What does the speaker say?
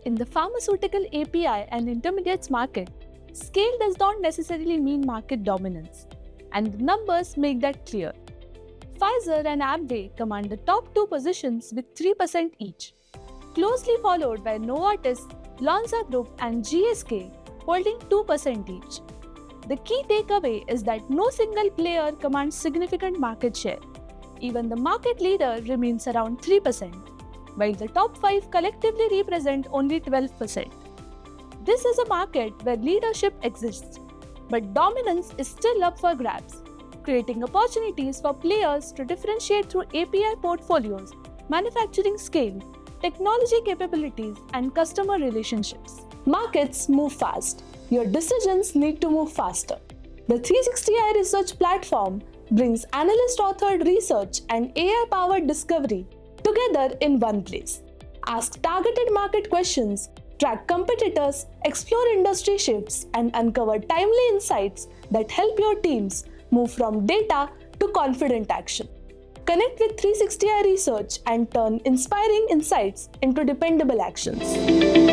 In the pharmaceutical API and intermediates market, scale does not necessarily mean market dominance, and the numbers make that clear. Pfizer and AbbVie command the top two positions with 3% each, closely followed by Novartis, Lonza Group, and GSK holding 2% each. The key takeaway is that no single player commands significant market share. Even the market leader remains around 3%, while the top 5 collectively represent only 12%. This is a market where leadership exists, but dominance is still up for grabs, creating opportunities for players to differentiate through API portfolios, manufacturing scale, technology capabilities, and customer relationships. Markets move fast. Your decisions need to move faster. The 360iResearch platform brings analyst-authored research and AI-powered discovery together in one place. Ask targeted market questions, track competitors, explore industry shifts, and uncover timely insights that help your teams move from data to confident action. Connect with 360iResearch and turn inspiring insights into dependable actions.